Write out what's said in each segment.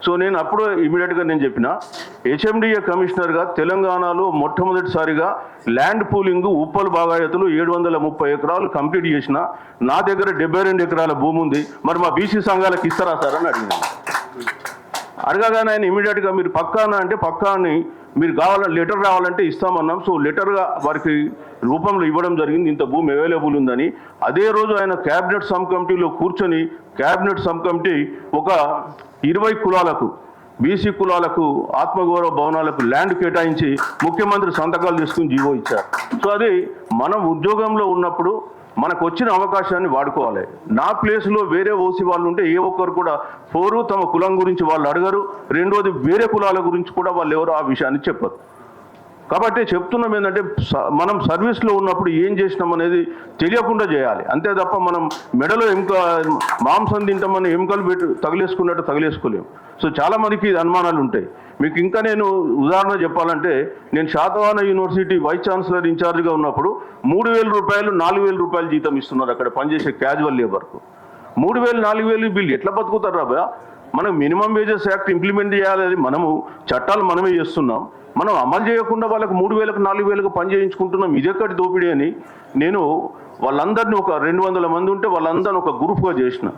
So నేను అప్పుడు ఇమీడియట్గా నేను చెప్పిన హెచ్ఎండిఏ కమిషనర్గా తెలంగాణలో మొట్టమొదటిసారిగా ల్యాండ్ పూలింగ్ ఉప్పల్ బాగాయతులు 730 ఎకరాలు కంప్లీట్ చేసిన నా దగ్గర 72 ఎకరాల భూమి ఉంది, మరి మా బీసీ సంఘాలకు ఇస్తారా సార్ అని అడిగినాను. అడగగానే ఆయన ఇమీడియట్గా మీరు పక్కానా అంటే పక్కాని మీరు లెటర్ రావాలంటే ఇస్తామన్నాం. సో లెటర్గా వారికి రూపంలో ఇవ్వడం జరిగింది, ఇంత భూమి అవైలబుల్ ఉందని. అదే రోజు ఆయన క్యాబినెట్ సబ్ కమిటీలో కూర్చొని క్యాబినెట్ సబ్ కమిటీ ఒక 20 కులాలకు బీసీ కులాలకు ఆత్మగౌరవ భవనాలకు ల్యాండ్ కేటాయించి ముఖ్యమంత్రి సంతకాలు తీసుకుని జీవో ఇచ్చారు. సో అది మనం ఉద్యోగంలో ఉన్నప్పుడు మనకు వచ్చిన అవకాశాన్ని వాడుకోవాలి. నా ప్లేస్లో వేరే ఓసీ వాళ్ళు ఉంటే ఏ ఒక్కరు కూడా తమ కులం గురించి వాళ్ళు అడగరు, రెండోది వేరే కులాల గురించి కూడా వాళ్ళు ఎవరు ఆ విషయాన్ని చెప్పరు. కాబట్టి చెప్తున్నాం ఏంటంటే మనం సర్వీస్లో ఉన్నప్పుడు ఏం చేసినాం అనేది తెలియకుండా చేయాలి, అంతే తప్ప మనం మెడలో మాంసం తింటామని ఎముకలు పెట్టి తగిలేసుకున్నట్టు తగిలేసుకోలేము. సో చాలామందికి అనుమానాలు ఉంటాయి. మీకు ఇంకా నేను ఉదాహరణ చెప్పాలంటే, నేను శాతవాహన యూనివర్సిటీ వైస్ ఛాన్సలర్ ఇన్ఛార్జ్గా ఉన్నప్పుడు 3,000 రూపాయలు 4,000 రూపాయలు జీతం ఇస్తున్నారు అక్కడ పనిచేసే క్యాజువల్ లేబర్కు. 3,000 4,000 బిల్లు ఎట్లా బతుకుతారు రాబా? మనం మినిమం వేజెస్ యాక్ట్ ఇంప్లిమెంట్ చేయాలి, మనము చట్టాలు మనమే చేస్తున్నాం, మనం అమలు చేయకుండా వాళ్ళకు 3,000కు 4,000కు పని చేయించుకుంటున్నాం. ఇదెక్కడి దోపిడీ అని నేను వాళ్ళందరినీ ఒక 200 మంది ఉంటే వాళ్ళందరినీ ఒక గ్రూప్గా చేసిన,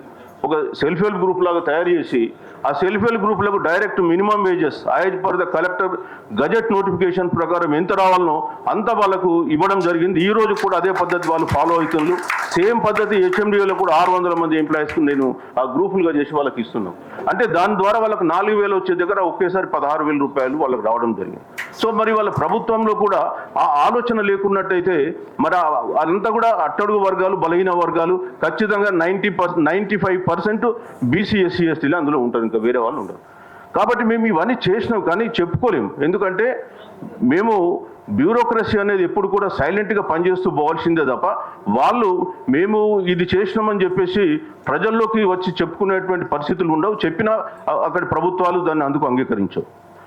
ఒక సెల్ఫ్ హెల్ప్ గ్రూప్ లాగా తయారు చేసి ఆ సెల్ఫ్ హెల్ప్ గ్రూప్లకు direct minimum wages as per the collector gazette notification ప్రకారం ఎంత రావాలనో అంత వాళ్ళకు ఇవ్వడం జరిగింది. ఈ రోజు కూడా అదే పద్ధతి వాళ్ళు ఫాలో అవుతున్నారు. సేమ్ పద్ధతి హెచ్ఎండిఏలో కూడా 600 మంది ఎంప్లాయీస్కి నేను ఆ గ్రూపులుగా చేసి వాళ్ళకి ఇస్తున్నాం. అంటే దాని ద్వారా వాళ్ళకి 4,000 వచ్చే దగ్గర ఒకేసారి 16,000 రూపాయలు వాళ్ళకి రావడం జరిగింది. సో మరి వాళ్ళ ప్రభుత్వంలో కూడా ఆ ఆలోచన లేకున్నట్టయితే మరి అదంతా కూడా అట్టడుగు వర్గాలు బలహీన వర్గాలు ఖచ్చితంగా 95% బీసీ ఎస్సీ ఎస్టీలు అందులో ఉంటారు, ఇంకా వేరే వాళ్ళు ఉండరు. కాబట్టి మేము ఇవన్నీ చేసినాం కానీ చెప్పుకోలేము, ఎందుకంటే మేము బ్యూరోక్రసీ అనేది ఎప్పుడు కూడా సైలెంట్గా పనిచేస్తూ పోవాల్సిందే తప్ప వాళ్ళు మేము ఇది చేసినామని చెప్పేసి ప్రజల్లోకి వచ్చి చెప్పుకునేటువంటి పరిస్థితులు ఉండవు. చెప్పినా అక్కడి ప్రభుత్వాలు దాన్ని అందుకు అంగీకరించవు.